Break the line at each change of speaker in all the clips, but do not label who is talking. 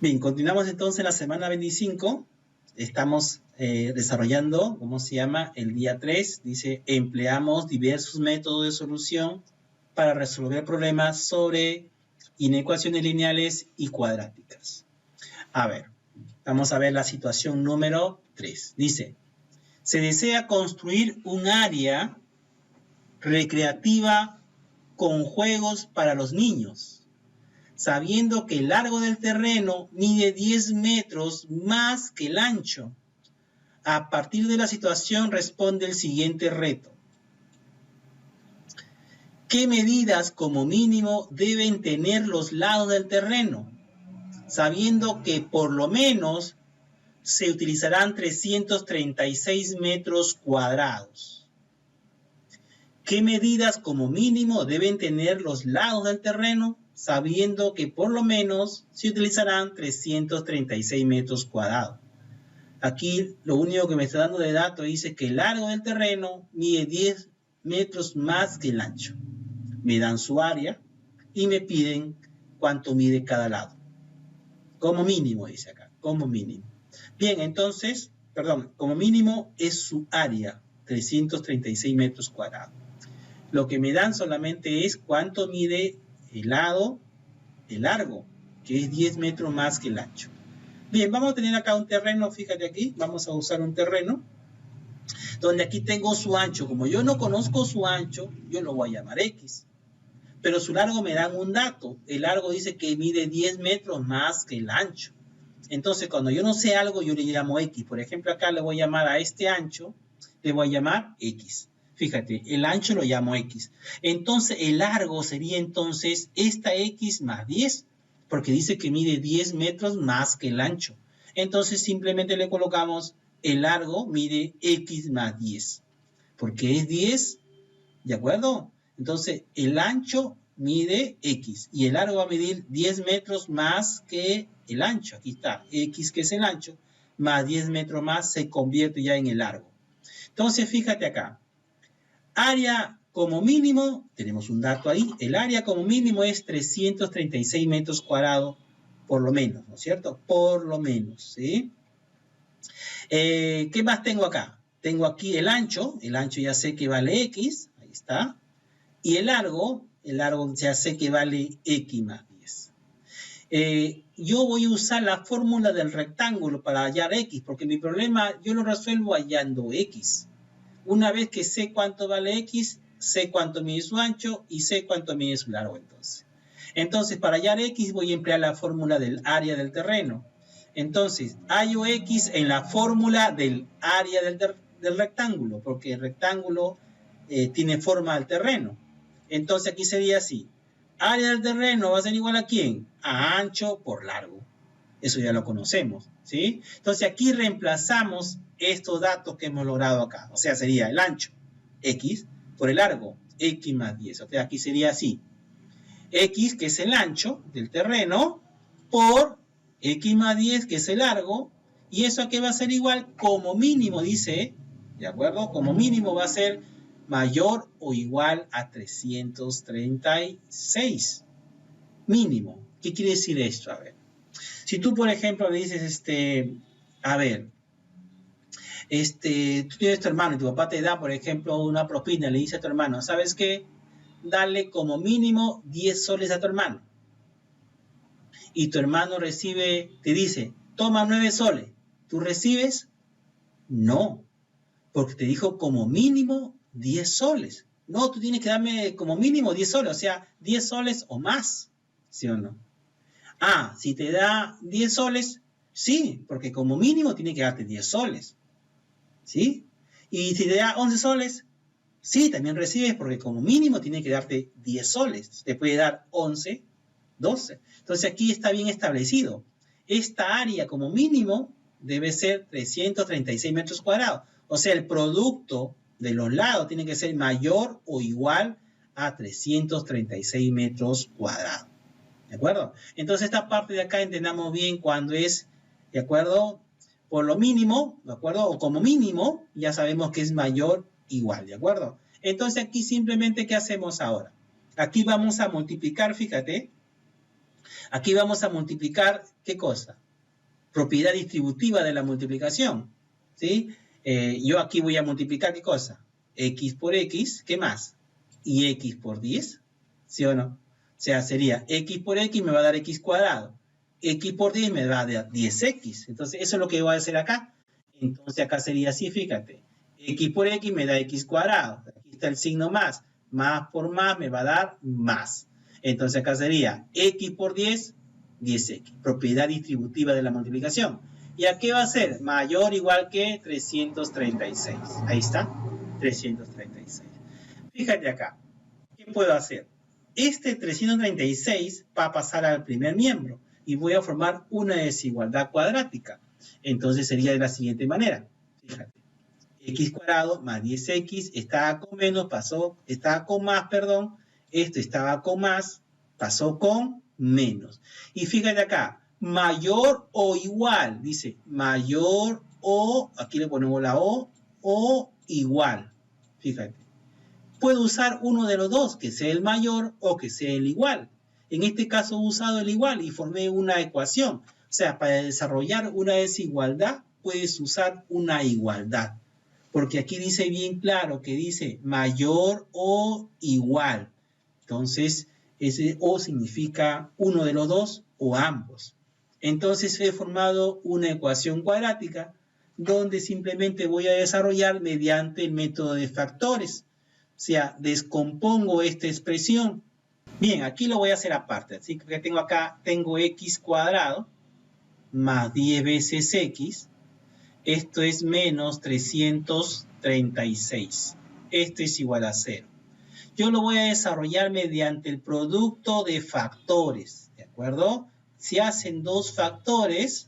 Bien, continuamos entonces la semana 25. Estamos desarrollando, ¿cómo se llama? El día 3. Dice, empleamos diversos métodos de solución para resolver problemas sobre inecuaciones lineales y cuadráticas. A ver, vamos a ver la situación número 3. Dice, se desea construir un área recreativa con juegos para los niños, sabiendo que el largo del terreno mide 10 metros más que el ancho. A partir de la situación responde el siguiente reto. ¿Qué medidas como mínimo deben tener los lados del terreno? Sabiendo que por lo menos se utilizarán 336 metros cuadrados. ¿Qué medidas como mínimo deben tener los lados del terreno? Sabiendo que por lo menos se utilizarán 336 metros cuadrados. Aquí lo único que me está dando de dato dice que el largo del terreno mide 10 metros más que el ancho. Me dan su área y me piden cuánto mide cada lado. Como mínimo, dice acá, como mínimo. Bien, entonces, como mínimo es su área, 336 metros cuadrados. Lo que me dan solamente es cuánto mide el largo, que es 10 metros más que el ancho. Bien, vamos a tener acá un terreno, fíjate aquí, vamos a usar un terreno, donde aquí tengo su ancho. Como yo no conozco su ancho, yo lo voy a llamar X. Pero su largo me dan un dato. El largo dice que mide 10 metros más que el ancho. Entonces, cuando yo no sé algo, yo le llamo X. Por ejemplo, acá le voy a llamar a este ancho, le voy a llamar X. Fíjate, el ancho lo llamo X. Entonces, el largo sería entonces esta X más 10, porque dice que mide 10 metros más que el ancho. Entonces, simplemente le colocamos el largo mide X más 10, porque es 10, ¿de acuerdo? Entonces, el ancho mide X y el largo va a medir 10 metros más que el ancho. Aquí está, X que es el ancho, más 10 metros más se convierte ya en el largo. Entonces, fíjate acá. Área como mínimo, tenemos un dato ahí, el área como mínimo es 336 metros cuadrados, por lo menos, ¿no es cierto? Por lo menos, ¿sí? ¿Qué más tengo acá? Tengo aquí el ancho ya sé que vale X, ahí está, y el largo ya sé que vale X más 10. Yo voy a usar la fórmula del rectángulo para hallar X, porque mi problema yo lo resuelvo hallando X. Una vez que sé cuánto vale X, sé cuánto mide su ancho y sé cuánto mide su largo entonces. Para hallar X voy a emplear la fórmula del área del terreno. Entonces, hallo X en la fórmula del área del rectángulo, porque el rectángulo tiene forma del terreno. Entonces, aquí sería así. Área del terreno va a ser igual a ¿quién? A ancho por largo. Eso ya lo conocemos, ¿sí? Entonces, aquí reemplazamos estos datos que hemos logrado acá. O sea, sería el ancho, X, por el largo, X más 10. O sea, aquí sería así. X, que es el ancho del terreno, por X más 10, que es el largo, y eso aquí va a ser igual, como mínimo, dice, ¿de acuerdo? Como mínimo va a ser mayor o igual a 336. Mínimo. ¿Qué quiere decir esto? A ver. Si tú, por ejemplo, le dices, a ver, tú tienes tu hermano y tu papá te da, por ejemplo, una propina, le dice a tu hermano, ¿sabes qué? Dale como mínimo 10 soles a tu hermano. Y tu hermano te dice, toma 9 soles. ¿Tú recibes? No, porque te dijo como mínimo 10 soles. No, tú tienes que darme como mínimo 10 soles, o sea, 10 soles o más, ¿sí o no? Ah, si te da 10 soles, sí, porque como mínimo tiene que darte 10 soles, ¿sí? Y si te da 11 soles, sí, también recibes, porque como mínimo tiene que darte 10 soles. Te puede dar 11, 12. Entonces aquí está bien establecido. Esta área como mínimo debe ser 336 metros cuadrados. O sea, el producto de los lados tiene que ser mayor o igual a 336 metros cuadrados. ¿De acuerdo? Entonces esta parte de acá entendamos bien cuando es, ¿de acuerdo? Por lo mínimo, ¿de acuerdo? O como mínimo, ya sabemos que es mayor igual, ¿de acuerdo? Entonces aquí simplemente, ¿qué hacemos ahora? Aquí vamos a multiplicar, fíjate, Aquí vamos a multiplicar, ¿qué cosa? Propiedad distributiva de la multiplicación, ¿sí? Yo aquí voy a multiplicar, ¿qué cosa? X por X, ¿qué más? Y X por 10, ¿sí o no? O sea, sería X por X me va a dar X cuadrado. X por 10 me va a dar 10X. Entonces, eso es lo que voy a hacer acá. Entonces, acá sería así, fíjate. X por X me da X cuadrado. Aquí está el signo más. Más por más me va a dar más. Entonces, acá sería X por 10, 10X. Propiedad distributiva de la multiplicación. ¿Y a qué va a ser? Mayor o igual que 336. Ahí está, 336. Fíjate acá, ¿qué puedo hacer? Este 336 va a pasar al primer miembro y voy a formar una desigualdad cuadrática. Entonces sería de la siguiente manera. Fíjate, x cuadrado más 10x estaba con menos, estaba con más, perdón. Esto estaba con más, pasó con menos. Y fíjate acá, mayor o igual, dice mayor o, aquí le ponemos la o igual. Fíjate. Puedo usar uno de los dos, que sea el mayor o que sea el igual. En este caso he usado el igual y formé una ecuación. O sea, para desarrollar una desigualdad, puedes usar una igualdad. Porque aquí dice bien claro que dice mayor o igual. Entonces, ese o significa uno de los dos o ambos. Entonces, he formado una ecuación cuadrática donde simplemente voy a desarrollar mediante el método de factores. O sea, descompongo esta expresión. Bien, aquí lo voy a hacer aparte. Así que tengo acá, tengo x cuadrado más 10 veces x. Esto es menos 336. Esto es igual a 0. Yo lo voy a desarrollar mediante el producto de factores. ¿De acuerdo? Si hacen dos factores,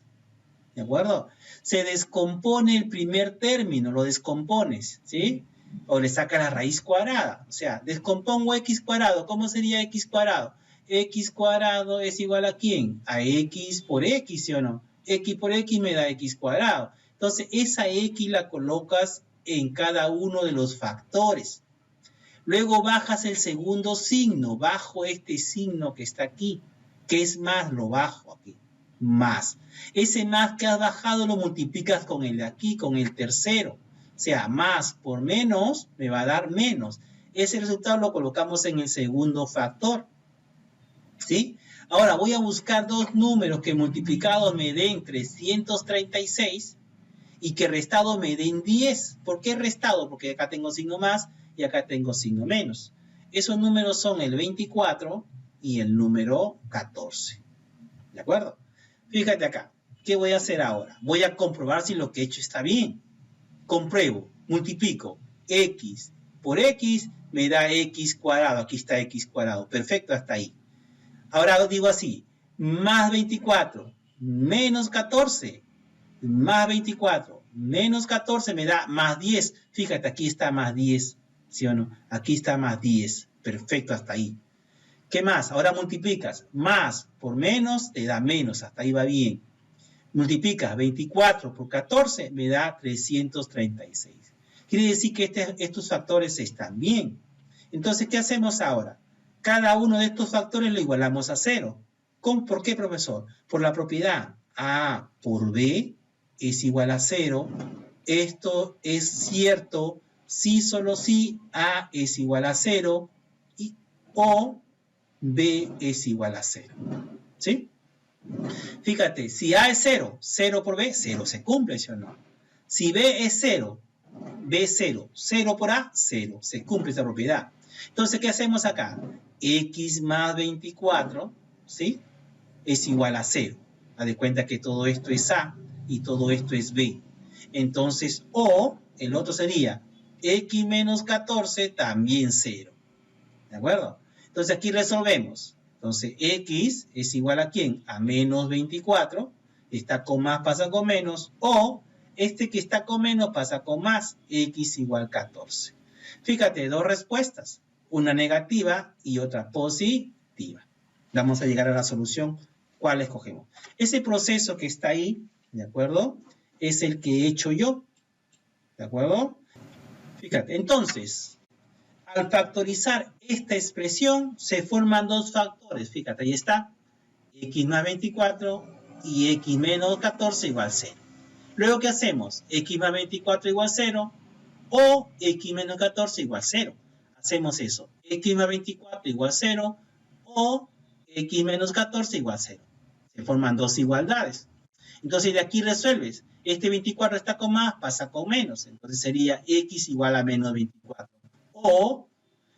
¿de acuerdo? Se descompone el primer término, lo descompones, ¿sí? O le saca la raíz cuadrada. O sea, descompongo x cuadrado. ¿Cómo sería x cuadrado? X cuadrado es igual a ¿quién? A x por x, ¿sí o no? X por x me da x cuadrado. Entonces, esa x la colocas en cada uno de los factores. Luego bajas el segundo signo. Bajo este signo que está aquí. ¿Qué es más? Lo bajo aquí. Más. Ese más que has bajado lo multiplicas con el de aquí, con el tercero. O sea, más por menos me va a dar menos. Ese resultado lo colocamos en el segundo factor. ¿Sí? Ahora voy a buscar dos números que multiplicados me den 336 y que restado me den 10. ¿Por qué restado? Porque acá tengo signo más y acá tengo signo menos. Esos números son el 24 y el número 14. ¿De acuerdo? Fíjate acá. ¿Qué voy a hacer ahora? Voy a comprobar si lo que he hecho está bien. Compruebo, multiplico x por x, me da x cuadrado. Aquí está x cuadrado. Perfecto, hasta ahí. Ahora digo así, más 24 menos 14, más 24 menos 14 me da más 10. Fíjate, aquí está más 10, ¿sí o no? Aquí está más 10. Perfecto, hasta ahí. ¿Qué más? Ahora multiplicas. Más por menos te da menos. Hasta ahí va bien. Multiplicas 24 por 14, me da 336. Quiere decir que estos factores están bien. Entonces, ¿qué hacemos ahora? Cada uno de estos factores lo igualamos a 0. ¿Por qué, profesor? Por la propiedad A por B es igual a 0. Esto es cierto si solo si A es igual a 0 o B es igual a 0. ¿Sí? Fíjate, si A es 0, 0 por B, 0 se cumple, ¿sí o no? Si B es 0, B es 0, 0 por A, 0, se cumple esa propiedad. Entonces, ¿qué hacemos acá? X más 24, ¿sí? Es igual a 0. Haz de cuenta que todo esto es A y todo esto es B. Entonces, o, el otro sería X menos 14, también 0. ¿De acuerdo? Entonces, aquí resolvemos. Entonces, X es igual a ¿quién? A menos 24. Está con más, pasa con menos. O, este que está con menos pasa con más. X igual 14. Fíjate, dos respuestas. Una negativa y otra positiva. Vamos a llegar a la solución. ¿Cuál escogemos? Ese proceso que está ahí, ¿de acuerdo? Es el que he hecho yo. ¿De acuerdo? Fíjate, entonces, al factorizar esta expresión, se forman dos factores. Fíjate, ahí está. x más 24 y x menos 14 igual 0. Luego, ¿qué hacemos? X más 24 igual 0 o x menos 14 igual 0. Hacemos eso. X más 24 igual 0 o x menos 14 igual 0. Se forman dos igualdades. Entonces, de aquí resuelves. Este 24 está con más, pasa con menos. Entonces, sería x igual a menos 24. O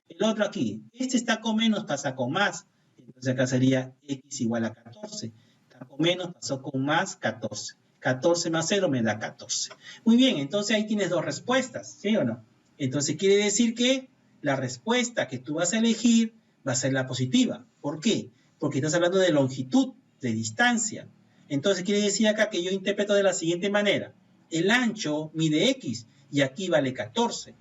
el otro aquí. Este está con menos, pasa con más. Entonces, acá sería x igual a 14. Está con menos, pasó con más, 14. 14 más 0 me da 14. Muy bien, entonces ahí tienes dos respuestas, ¿sí o no? Entonces quiere decir que la respuesta que tú vas a elegir va a ser la positiva. ¿Por qué? Porque estás hablando de longitud, de distancia. Entonces quiere decir acá que yo interpreto de la siguiente manera. El ancho mide x y aquí vale 14.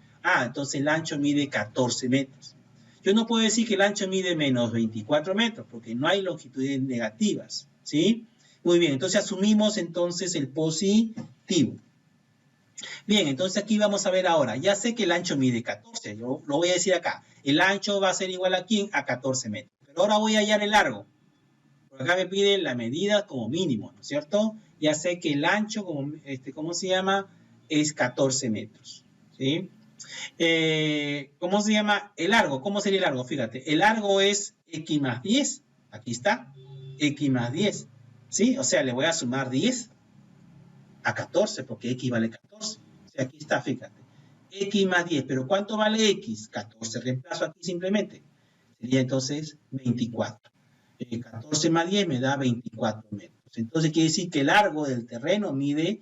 Entonces el ancho mide 14 metros. Yo no puedo decir que el ancho mide menos 24 metros porque no hay longitudes negativas, ¿sí? Muy bien, entonces asumimos entonces el positivo. Bien, entonces aquí vamos a ver ahora. Ya sé que el ancho mide 14. Yo lo voy a decir acá. El ancho va a ser igual a ¿quién? A 14 metros. Pero ahora voy a hallar el largo. Por acá me pide la medida como mínimo, ¿no es cierto? Ya sé que el ancho, ¿cómo se llama? Es 14 metros. ¿Sí? ¿Cómo se llama? El largo. ¿Cómo sería el largo? Fíjate. El largo es x más 10. Aquí está. X más 10. ¿Sí? O sea, le voy a sumar 10 a 14 porque x vale 14. O sea, aquí está, fíjate. X más 10. ¿Pero cuánto vale x? 14. Reemplazo aquí simplemente. Sería entonces 24. 14 más 10 me da 24 metros. Entonces quiere decir que el largo del terreno mide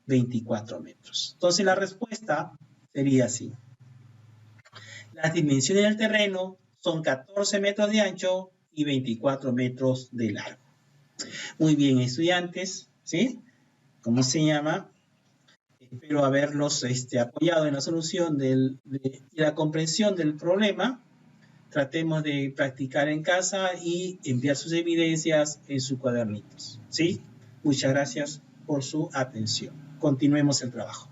24 metros. Entonces la respuesta sería así. Las dimensiones del terreno son 14 metros de ancho y 24 metros de largo. Muy bien, estudiantes, ¿sí? ¿Cómo se llama? Espero haberlos apoyado en la solución y la comprensión del problema. Tratemos de practicar en casa y enviar sus evidencias en sus cuadernitos, ¿sí? Muchas gracias por su atención. Continuemos el trabajo.